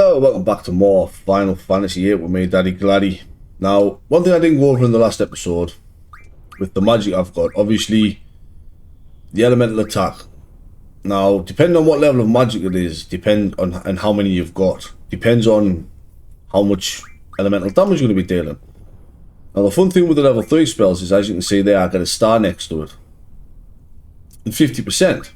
Hello, welcome back to more Final Fantasy VIII with me, Daddy Gladdy. Now, one thing I didn't go over in the last episode, with the magic I've got, obviously, the elemental attack. Now, depending on what level of magic it is, depends on and how many you've got, depends on how much elemental damage you're going to be dealing. Now, the fun thing with the level 3 spells is, as you can see there, I got a star next to it. And 50%.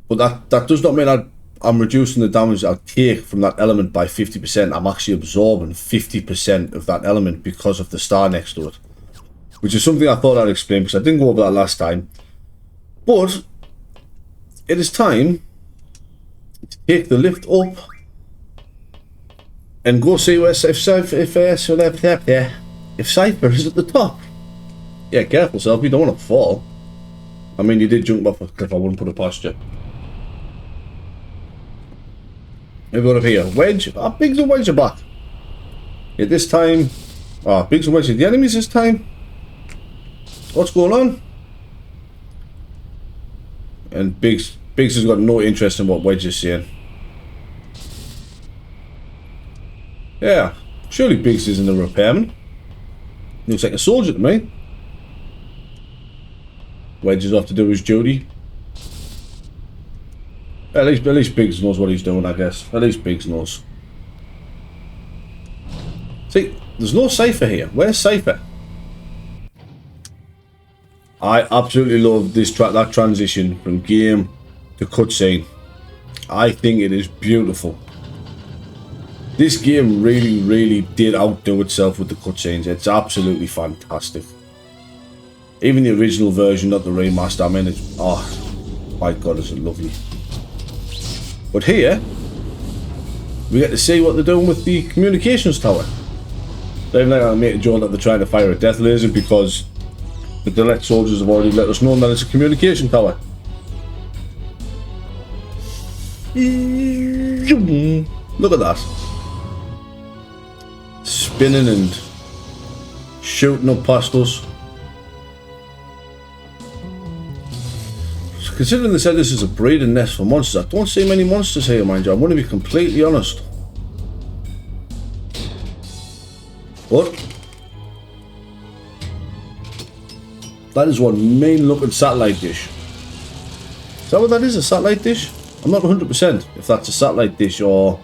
But that does not mean I'm reducing the damage I take from that element by 50%. I'm actually absorbing 50% of that element because of the star next to it. Which is something I thought I'd explain because I didn't go over that last time. But it is time to take the lift up and go see where if Cypher is at the top. Yeah, careful, self. You don't want to fall. I mean, you did jump off a cliff. I wouldn't put it past you. We've got up here. Wedge. Ah, Biggs and Wedge are back. Yeah, this time. Ah, Biggs and Wedge are the enemies this time. What's going on? And Biggs has got no interest in what Wedge is saying. Yeah, surely Biggs isn't a repairman. Looks like a soldier to me. Wedge is off to do his duty. At least Biggs knows what he's doing, I guess. At least Biggs knows. See, there's no Cypher here. Where's Cypher? I absolutely love that transition from game to cutscene. I think it is beautiful. This game really did outdo itself with the cutscenes. It's absolutely fantastic. Even the original version, not the remaster. I mean, it's, oh my god, is it lovely. But here, we get to see what they're doing with the communications tower. They're like I make a joke that they're trying to fire a death laser because the Delete soldiers have already let us know that it's a communication tower. Look at that. Spinning and shooting up past us. Considering they said this is a breeding nest for monsters, I don't see many monsters here, mind you. I'm going to be completely honest. But that is one main looking satellite dish. Is that what that is? A satellite dish? I'm not 100% if that's a satellite dish or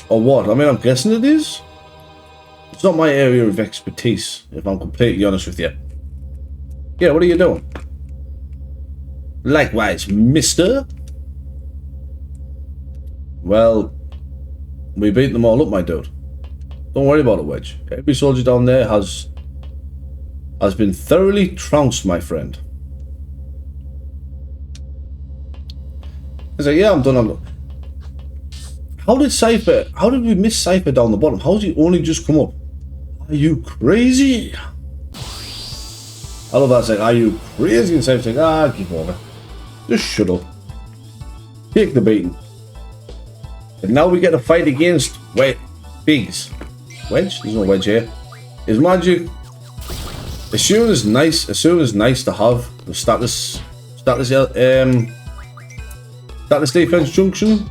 what. I mean, I'm guessing it is. It's not my area of expertise, if I'm completely honest with you. Yeah, what are you doing? Likewise, mister. Well, we beat them all up, my dude. Don't worry about it, Wedge. Every soldier down there has been thoroughly trounced, my friend. I was like, yeah, I'm done. How did we miss Cypher down the bottom? How did he only just come up? Are you crazy? I love that saying, are you crazy? And Cypher's like, keep over. Just shut up. Take the beating. And now we get to fight against Biggs. Wedge? There's no Wedge here. His magic. As soon as nice to have the status defense junction,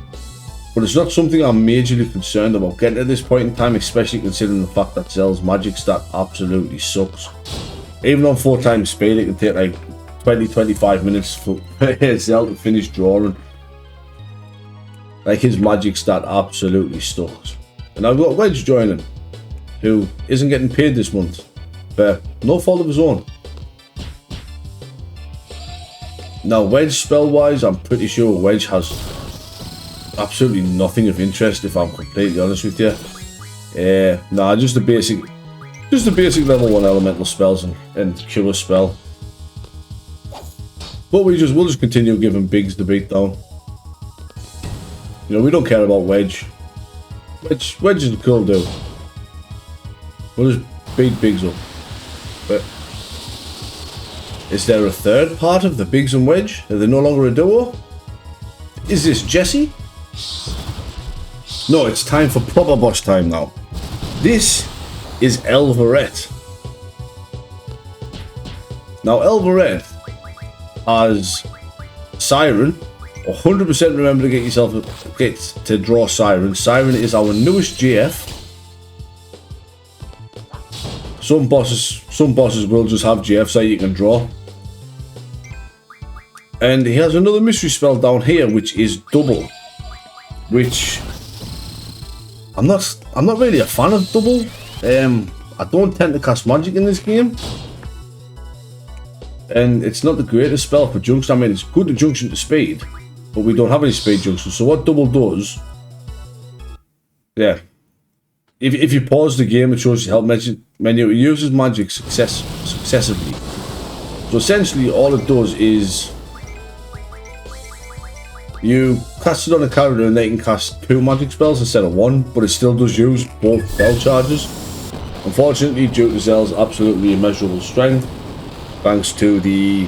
but it's not something I'm majorly concerned about getting to this point in time, especially considering the fact that Zell's magic stat absolutely sucks. Even on 4 times speed, it can take like 20-25 minutes for Zell to finish drawing. Like, his magic stat absolutely sucks. And I've got Wedge joining, who isn't getting paid this month, but no fault of his own. Now, Wedge spell-wise, I'm pretty sure Wedge has absolutely nothing of interest, if I'm completely honest with you. Nah, just the basic level 1 elemental spells and cure spell. But we'll just continue giving Biggs the beatdown. You know, we don't care about Wedge. Wedge is a cool dude. We'll just beat Biggs up. But is there a third part of the Biggs and Wedge? Are they no longer a duo? Is this Jesse? No, it's time for proper boss time now. This is Elvaret. Now, Elvaret has Siren, 100% remember to get to draw Siren. Siren is our newest GF. Some bosses will just have GFs that you can draw. And he has another mystery spell down here, which is double. Which I'm not really a fan of double. I don't tend to cast magic in this game. And it's not the greatest spell for junction. I mean, it's good to junction to speed, but we don't have any speed junctions. So what double does, yeah, if you pause the game, it shows you help menu. It uses magic successively. So essentially, all it does is you cast it on a character and they can cast 2 magic spells instead of 1, but it still does use both spell charges. Unfortunately, due to Zell's absolutely immeasurable strength, thanks to the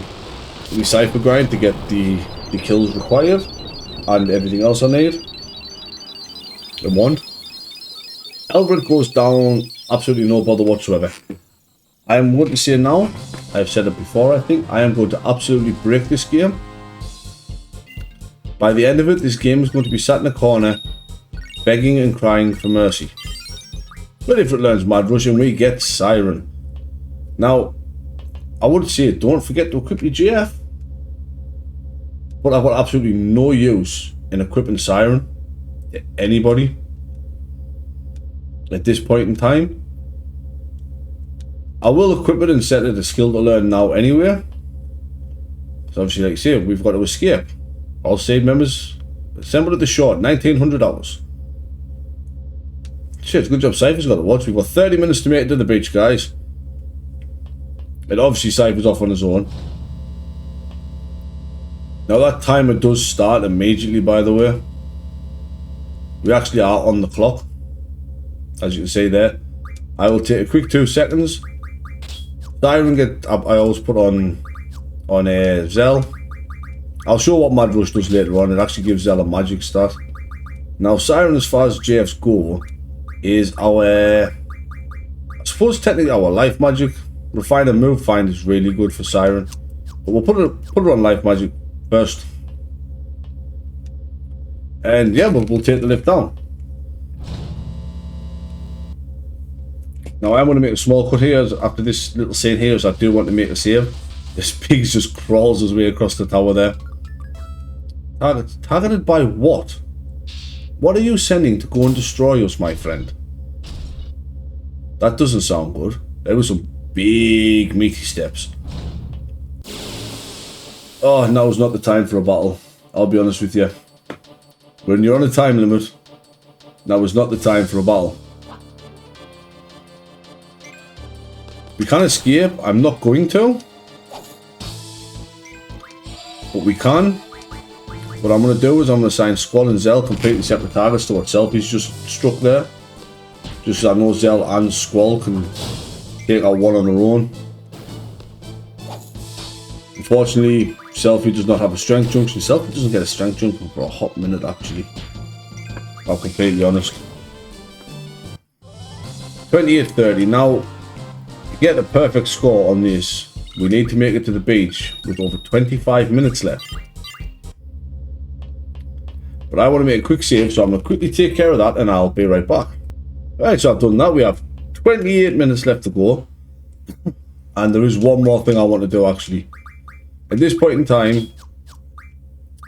cipher grind to get the kills required and everything else I need, the wand, Eldred goes down absolutely no bother whatsoever. I am going to say now, I've said it before, I think, I am going to absolutely break this game. By the end of it, this game is going to be sat in a corner, begging and crying for mercy. But if it learns Mad Rush and we get Siren. Now, I would say don't forget to equip your GF. But I've got absolutely no use in equipping Siren to anybody at this point in time. I will equip it and set it a skill to learn now anyway. So obviously, like I say, we've got to escape. All saved members assembled at the shore, 1900 hours. Shit, good job Cypher's got to watch. We've got 30 minutes to make it to the beach, guys. And obviously Cypher's off on his own. Now that timer does start immediately, by the way. We actually are on the clock, as you can see there. I will take a quick 2 seconds. Siren I always put on Zell. I'll show what Mad Rush does later on. It actually gives Zell a magic stat. Now Siren, as far as JFs go, is our, I suppose technically our life magic. Refine and move find is really good for Siren, but we'll put it on life magic first. And yeah, we'll take the lift down. Now I'm going to make a small cut here after this little scene here, as I do want to make a save. This pig just crawls his way across the tower there. Targeted by what? What are you sending to go and destroy us, my friend? That doesn't sound good. There were some big meaty steps. Oh, now's not the time for a battle. I'll be honest with you. When you're on a time limit, now is not the time for a battle. We can escape. I'm not going to. But we can. What I'm going to do is I'm going to assign Squall and Zell completely separate targets to what Selfie's just struck there. Just so I know Zell and Squall can take out one on their own. Unfortunately, Selfie does not have a strength junction. Selfie doesn't get a strength junction for a hot minute, actually. I'm completely honest. 28:30. Now, to get the perfect score on this, we need to make it to the beach with over 25 minutes left. But I want to make a quick save, so I'm going to quickly take care of that and I'll be right back. Alright, so I've done that. We have 28 minutes left to go. And there is one more thing I want to do, actually. At this point in time,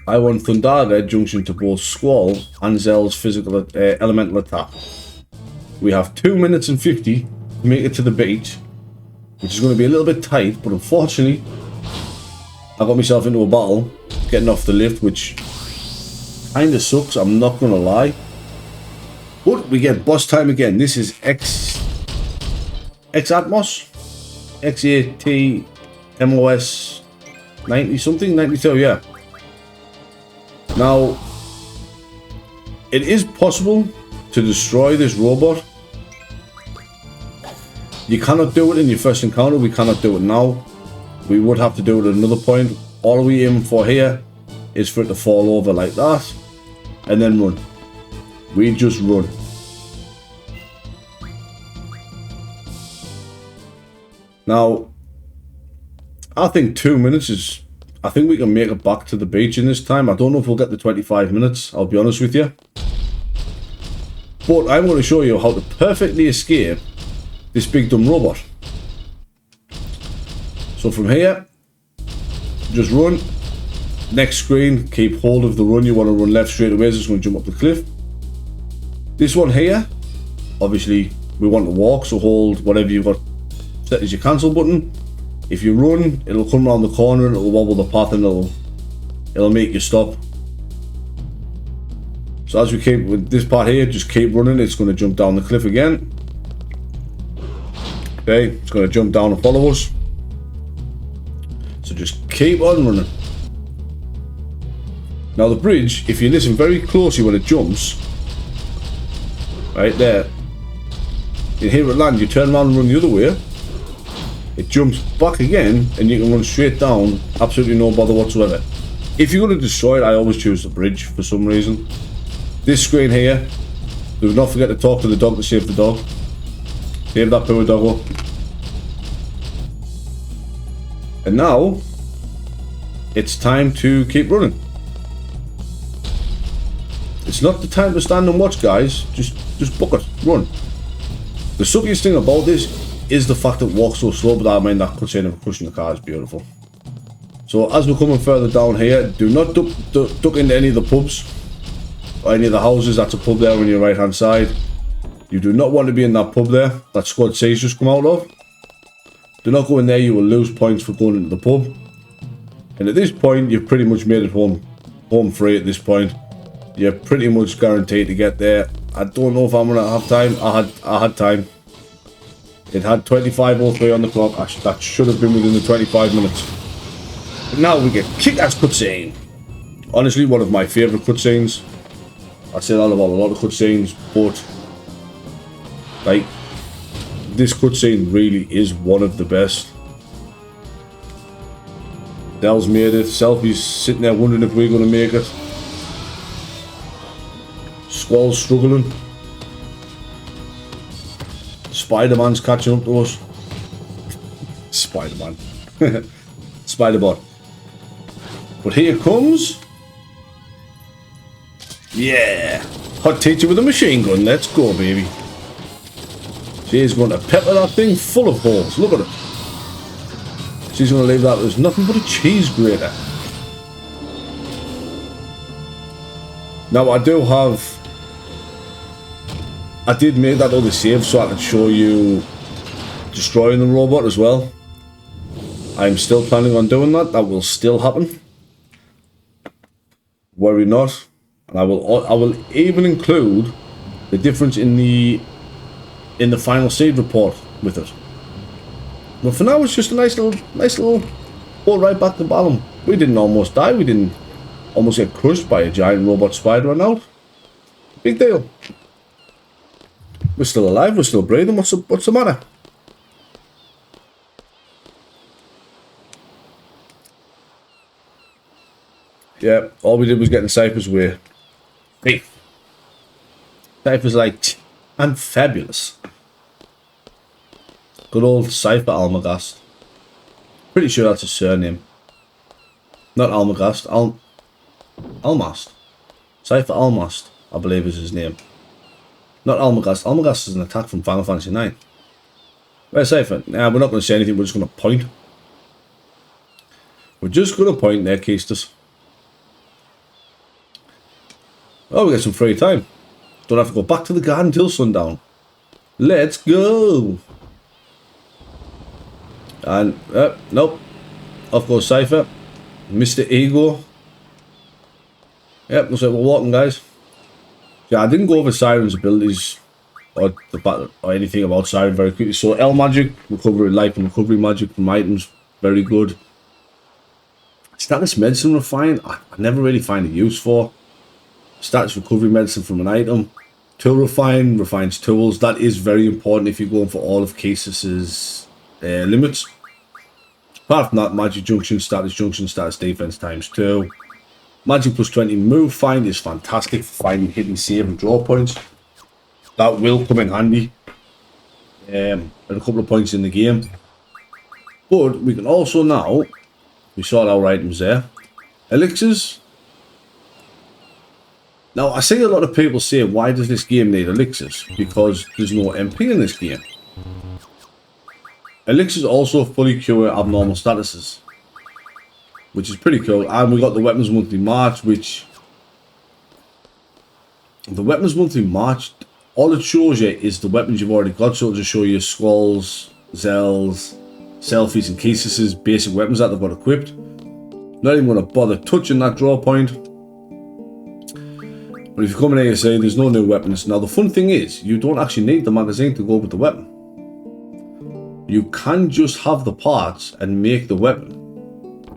I want Thundaga junction to both Squall and Zell's physical elemental attack. We have 2 minutes and 50 to make it to the beach, which is going to be a little bit tight, but unfortunately, I got myself into a battle getting off the lift, which kind of sucks, I'm not going to lie. But we get boss time again. This is X-Atmos? X-A-T-M-O-S 90 something? 92, yeah. Now, it is possible to destroy this robot. You cannot do it in your first encounter. We cannot do it now. We would have to do it at another point. All we aim for here is for it to fall over like that and then run. We just run. Now, I think 2 minutes is I think we can make it back to the beach in this time. I don't know if we'll get the 25 minutes, I'll be honest with you. But I'm going to show you how to perfectly escape this big dumb robot. So from here, just run. Next screen, keep hold of the run. You want to run left straight away, so it's going to jump up the cliff. This one here, obviously we want to walk, so hold whatever you've got set as your cancel button. If you run, it'll come around the corner and it'll wobble the path and it'll make you stop. So as we keep with this part here, just keep running. It's going to jump down the cliff again. Okay, it's going to jump down and follow us. So just keep on running. Now the bridge, if you listen very closely when it jumps, right there, you hear it land, you turn around and run the other way. It jumps back again and you can run straight down, absolutely no bother whatsoever. If you're going to destroy it, I always choose the bridge for some reason. This screen here, do not forget to talk to the dog to save the dog. Save that poor doggo. And now, it's time to keep running. It's not the time to stand and watch, guys. Just book it, run. The suckiest thing about this is the fact that it walks so slow, but I mean that cutscene of pushing the car is beautiful. So as we're coming further down here, do not duck into any of the pubs or any of the houses. That's a pub there on your right hand side. You do not want to be in that pub there that Squad C's just come out of. Do not go in there, you will lose points for going into the pub. And at this point, you've pretty much made it home free at this point. You're pretty much guaranteed to get there. I don't know if I'm gonna have time. I had time. It had 25:03 on the clock. That should have been within the 25 minutes. But now we get kick-ass cutscene. Honestly, one of my favourite cutscenes. I say that about a lot of cutscenes, but like this cutscene really is one of the best. Dell's made it. Selfie's sitting there wondering if we're going to make it. Squall's struggling. Spider-Man's catching up to us. Spider-Man. Spider-Bot. But here comes... Yeah! Hot teacher with a machine gun. Let's go, baby. She's going to pepper that thing full of holes. Look at it. She's going to leave that as nothing but a cheese grater. Now, I do have... I did make that other save so I could show you destroying the robot as well. I'm still planning on doing that. That will still happen. Worry not. And I will even include the difference in the final save report with it. But for now, it's just a nice little go right back to Balam. We didn't almost die. We didn't almost get crushed by a giant robot spider and out. Big deal. We're still alive, we're still breathing, what's the matter? Yeah, all we did was get in Cypher's way. Hey. Cypher's like, I'm fabulous. Good old Cypher Almagast. Pretty sure that's his surname. Not Almagast, Almast. Cypher Almast, I believe is his name. Not Almagast. Almagast is an attack from Final Fantasy IX. Where's Cypher? Nah, we're not going to say anything, we're just going to point. We're just going to point there, Keistas. Oh, we got some free time. Don't have to go back to the garden till sundown. Let's go! And, nope. Off goes Cypher. Mr. Ego. Yep, looks like we're walking, guys. Yeah, I didn't go over Siren's abilities or anything about Siren very quickly. So L magic, recovery life and recovery magic from items, very good. Status medicine refine, I never really find a use for. Status recovery medicine from an item. Tool refine, refines tools. That is very important if you're going for all of Casis's limits. Apart from that, magic junction, status defense times 2. Magic plus 20 move find is fantastic for finding hidden save and draw points. That will come in handy at a couple of points in the game. But we can also now We sort our items there. Elixirs. Now, I see a lot of people say, why does this game need elixirs? Because there's no MP in this game. Elixirs also fully cure abnormal statuses, which is pretty cool. And we got the Weapons Monthly March, which... The Weapons Monthly March, all it shows you is the weapons you've already got. So it'll just show you skulls, zells, selfies and cases, basic weapons that they've got equipped. Not even going to bother touching that draw point. But if you come in here and say there's no new weapons. Now the fun thing is, you don't actually need the magazine to go with the weapon. You can just have the parts and make the weapon,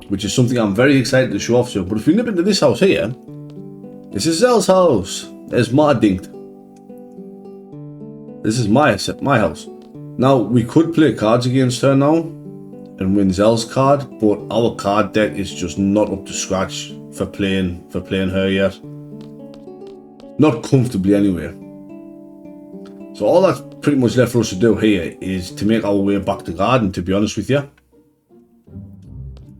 which is something I'm very excited to show off to you. But if we nip into this house here, this is Zell's house. There's my dinkt. This is my house. Now we could play cards against her now and win Zell's card, but our card deck is just not up to scratch for playing her yet. Not comfortably anyway. So all that's pretty much left for us to do here is to make our way back to garden, to be honest with you.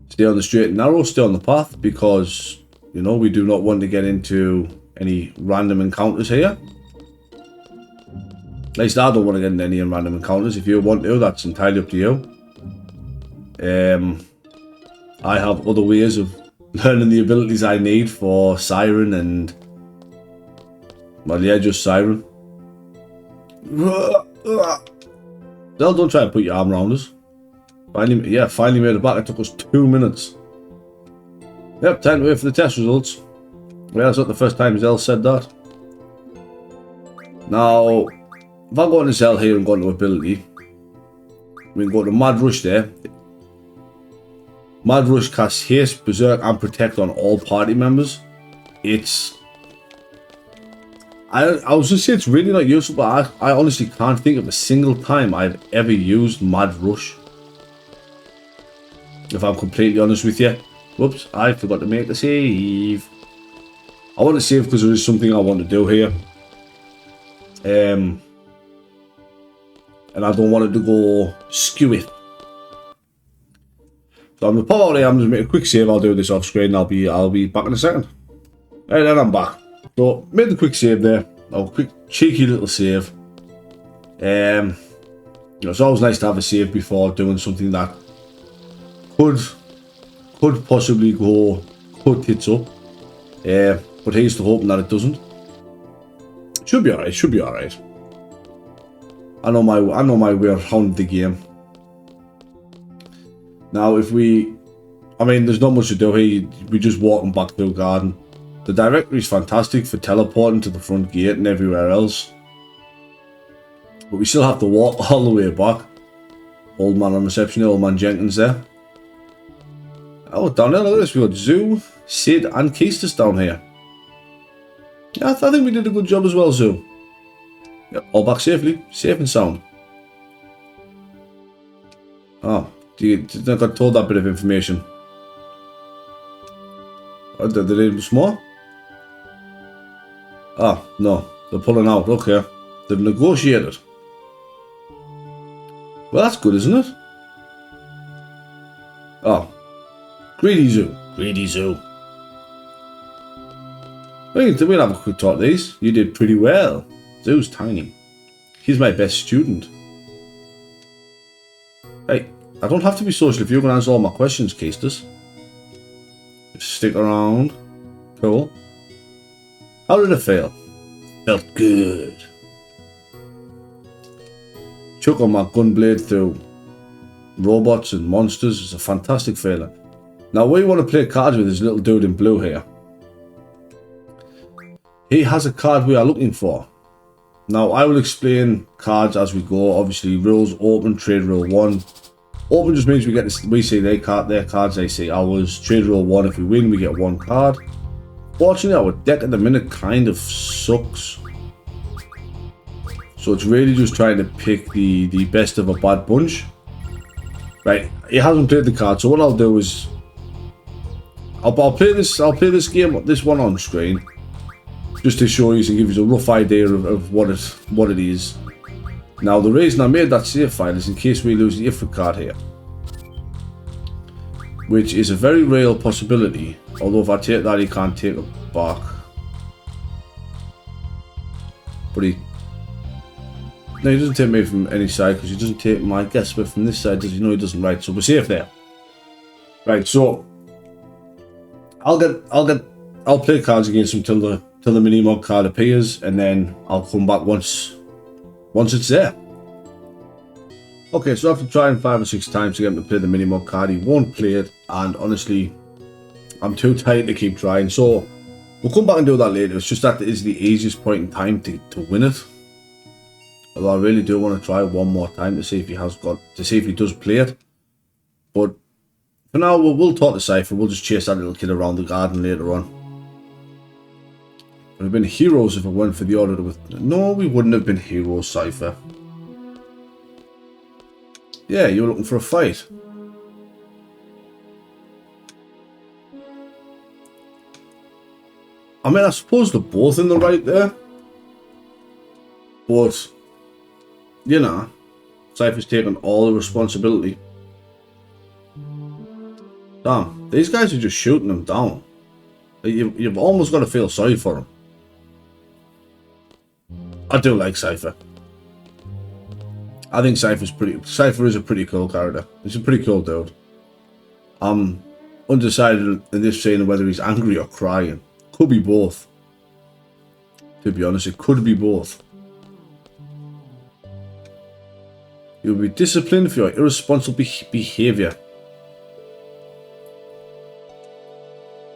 Stay on the straight and narrow, stay on the path, because, you know, we do not want to get into any random encounters here. At least I don't want to get into any random encounters. If you want to, that's entirely up to you. I have other ways of learning the abilities I need for Siren and... Well, yeah, just Siren. Zell, don't try to put your arm around us. Finally made it back. It took us 2 minutes. Yep, time to wait for the test results. Well, that's not the first time Zell said that. Now, if I go into Zell here and go into ability, we can go to Mad Rush there. Mad Rush casts Haste, Berserk and Protect on all party members. It's... I was just saying it's really not useful, but I honestly can't think of a single time I've ever used Mad Rush. If I'm completely honest with you. Whoops, I forgot to make the save. I want to save because there is something I want to do here. And I don't want it to go skew it. So I'm going to pop out here, I'm going to make a quick save. I'll do this off screen, I'll be back in a second. And then I'm back. So, made the quick save there. A quick, cheeky little save. You know, it's always nice to have a save before doing something that could possibly go tits up. But here's to hoping that it doesn't. Should be alright, should be alright. I know my way around the game. Now, if we... I mean, there's not much to do here. We're just walking back through garden. The directory is fantastic for teleporting to the front gate and everywhere else. But we still have to walk all the way back. Old man on reception, old man Jenkins there. Oh, down there, look at this. We got Zoo, Sid and Keistus down here. Yeah, I think we did a good job as well, Zoo. Yep, all back safely. Safe and sound. Oh, I got told that bit of information. Oh, did they need more? Ah, no. They're pulling out. Okay. They've negotiated. Well, that's good, isn't it? Oh. Greedy Zoo. Greedy Zoo. We'll have a quick talk to these. You did pretty well. Zoo's tiny. He's my best student. Hey, I don't have to be social if you're going to answer all my questions, Keistus. Just stick around. Cool. How did it feel? Felt good. Chucking my gunblade through robots and monsters is a fantastic feeling. Now, we want to play cards with this little dude in blue here. He has a card we are looking for. Now, I will explain cards as we go. Obviously, rules open, trade rule 1. Open just means we see their cards, they see ours. Trade rule 1, if we win, we get 1 card. Fortunately, our deck at the minute kind of sucks. So it's really just trying to pick the best of a bad bunch. Right, he hasn't played the card, so what I'll do is I'll play this one on screen, just to show you and give you a rough idea of what it is. Now, the reason I made that save file is in case we lose the Ifrit card here. which is a very real possibility. Although if I take that, he can't take it back. But no, he doesn't take me from any side because he doesn't take my guess, but from this side, does he? No, he doesn't. Right, so we're safe there. Right, so I'll play cards against him till the mini mod card appears, and then I'll come back once it's there. Okay, so after trying 5 or 6 times to get him to play the mini mod card, he won't play it, and honestly, I'm too tired to keep trying. So we'll come back and do that later. It's just that it is the easiest point in time to win it. Although I really do want to try one more time to see if he does play it. But for now, we'll talk to Cypher. We'll just chase that little kid around the garden later on. Would have been heroes if it went for the order with. No, we wouldn't have been heroes, Cypher. Yeah, you were looking for a fight. I mean, I suppose they're both in the right there. But, you know, Cypher's taking all the responsibility. Damn, these guys are just shooting them down. You've almost got to feel sorry for them. I do like Cypher. I think Cypher is a pretty cool character. He's a pretty cool dude. I'm undecided in this scene whether he's angry or crying. Could be both. To be honest, it could be both. You'll be disciplined for your irresponsible behaviour.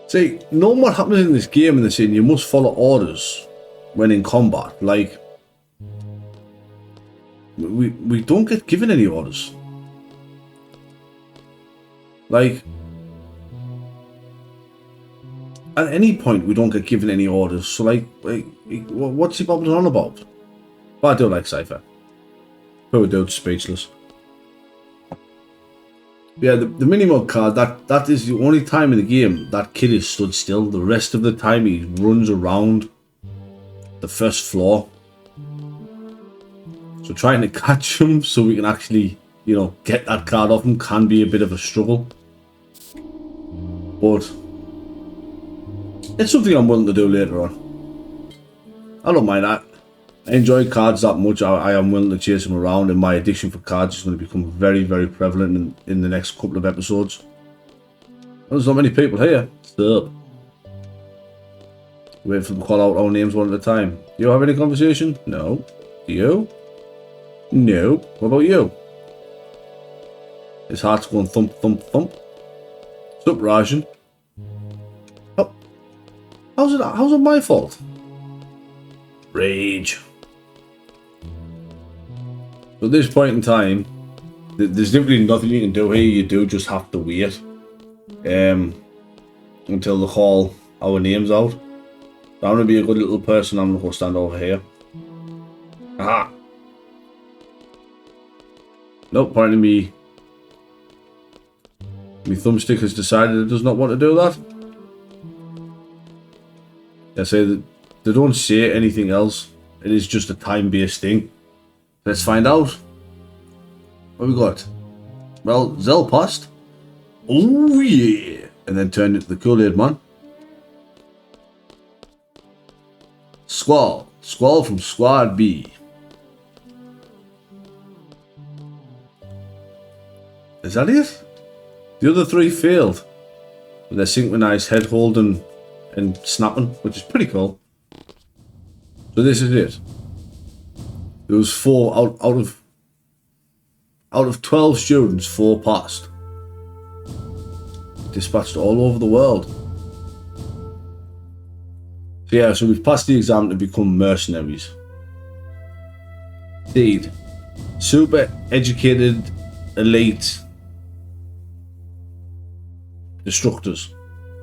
See, knowing what happens in this game in the scene, you must follow orders when in combat. Like, we don't get given any orders. Like, at any point we don't get given any orders. So like what's he babbling on about? But I do like Cypher. Poor dude's speechless. Yeah, the mini-mod card, that is the only time in the game that kid is stood still. The rest of the time he runs around the first floor. So trying to catch him so we can actually, you know, get that card off him can be a bit of a struggle. But it's something I'm willing to do later on. I don't mind that. I enjoy cards that much. I am willing to chase them around, and my addiction for cards is going to become very, very prevalent in the next couple of episodes. There's not many people here. Stop. Wait for them to call out our names one at a time. Do you have any conversation? No. Do you? No. What about you? His heart's going thump, thump, thump. What's up, Rajan? Oh. How's it my fault? Rage. So at this point in time, there's literally nothing you can do here. You do just have to wait until they call our names out. So I'm going to be a good little person. I'm going to go stand over here. Aha! Nope, apparently me thumbstick has decided it does not want to do that. I say that they don't say anything else. It is just a time-based thing. Let's find out. What we got? Well, Zell passed. Oh yeah! And then turned into the Kool-Aid man. Squall. Squall from Squad B. Is that it? The other 3 failed. With their synchronized head holding and snapping, which is pretty cool. So this is it. There was 4 out of 12 students, 4 passed. Dispatched all over the world. So yeah, so we've passed the exam to become mercenaries. Indeed. Super educated, elite destructors.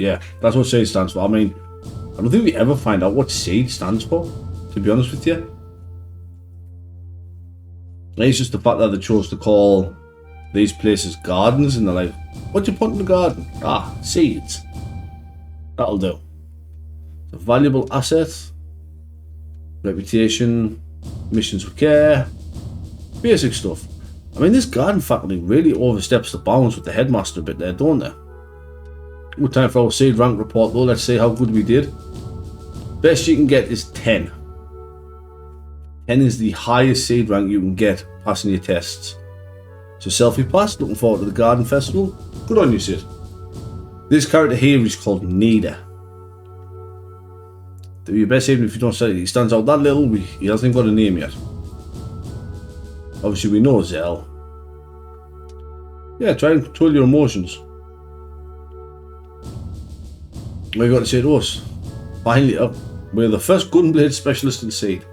Yeah, that's what SAID stands for. I mean, I don't think we ever find out what SAID stands for, to be honest with you. It's just the fact that they chose to call these places gardens, and they're like, what do you put in the garden? Ah, seeds. That'll do. It's a valuable asset. Reputation. Missions with care. Basic stuff. I mean, this garden faculty really oversteps the bounds with the headmaster bit there, don't they? Good time for our seed rank report though. Let's see how good we did. Best you can get is 10. 10 is the highest seed rank you can get passing your tests. So selfie passed. Looking forward to the garden festival. Good on you, Sid. This character here is called Nida. Do your best even if you don't say it. He stands out that little. He hasn't got a name yet. Obviously we know Zell. Yeah, try and control your emotions. What you got to say to us? Finally up. We're the first gunblade specialist in Seed.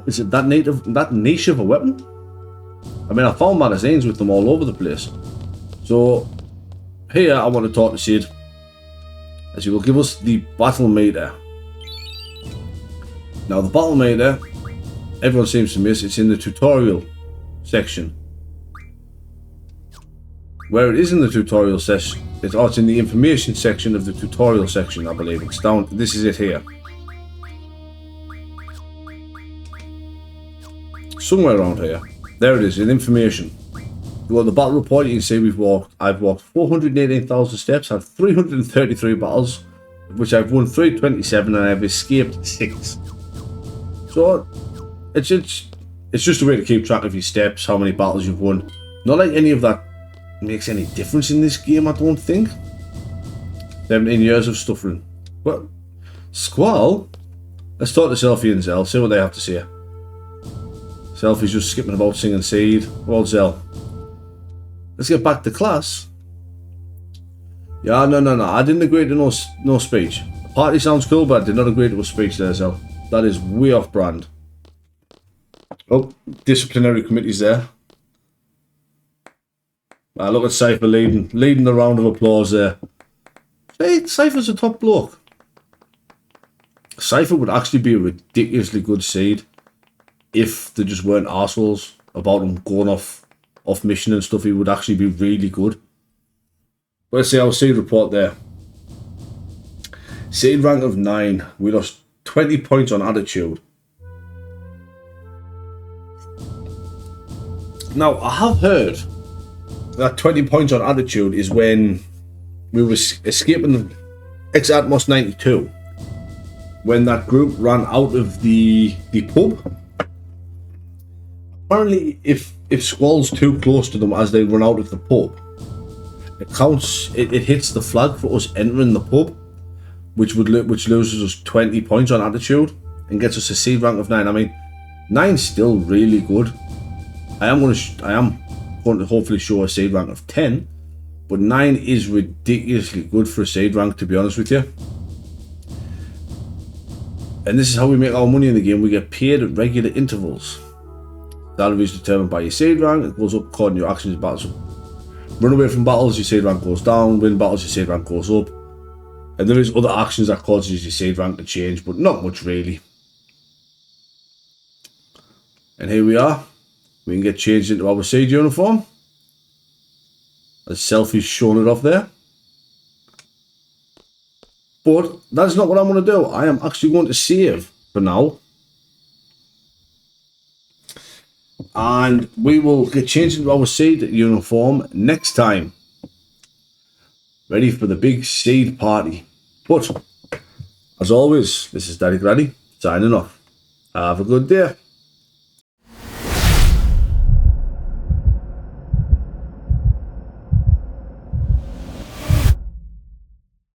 Is it that niche of a weapon? I mean, I found magazines with them all over the place. So, here I want to talk to Sid, as he will give us the battle meter. Now, the battle meter, everyone seems to miss, it's in the tutorial section. Where it is in the tutorial section, it's in the information section of the tutorial section, I believe. It's down, this is it here. Somewhere around here. There it is, in information. You got the battle report, you can see I've walked 418,000 steps, had 333 battles, of which I've won 327 and I've escaped 6. So, it's just a way to keep track of your steps, how many battles you've won. Not like any of that makes any difference in this game, I don't think. 17 years of stuffing. But, Squall, let's talk to Selfie and Zell, see what they have to say. Selfie's just skipping about singing Seed. Well, Zell. Let's get back to class. Yeah, no. I didn't agree to no speech. The party sounds cool, but I did not agree to a speech there, Zell. That is way off brand. Oh, disciplinary committee's there. Look at Cypher leading the round of applause there. Hey, Cypher's a top bloke. Cypher would actually be a ridiculously good Seed if they just weren't assholes about him going off mission and stuff. He would actually be really good. But let's see our Seed report there. Seed rank of 9. We lost 20 points on attitude. Now, I have heard that 20 points on attitude is when we were escaping X-Atmos 92. When that group ran out of the pub. Apparently, if Squall's too close to them as they run out of the pub, it hits the flag for us entering the pub, which loses us 20 points on attitude and gets us a seed rank of 9. I mean, 9's still really good. I am going to hopefully show a seed rank of 10, but 9 is ridiculously good for a seed rank, to be honest with you. And this is how we make our money in the game. We get paid at regular intervals. Salary is determined by your seed rank. It goes up according to your actions in battles. Run away from battles, your seed rank goes down. Win battles, your seed rank goes up. And there is other actions that causes your seed rank to change, but not much really. And here we are. We can get changed into our seed uniform. As Selfie's showing it off there. But that's not what I'm going to do. I am actually going to save for now. And we will get changed into our seed uniform next time. Ready for the big seed party. But, as always, this is Daddy Granny signing off. Have a good day.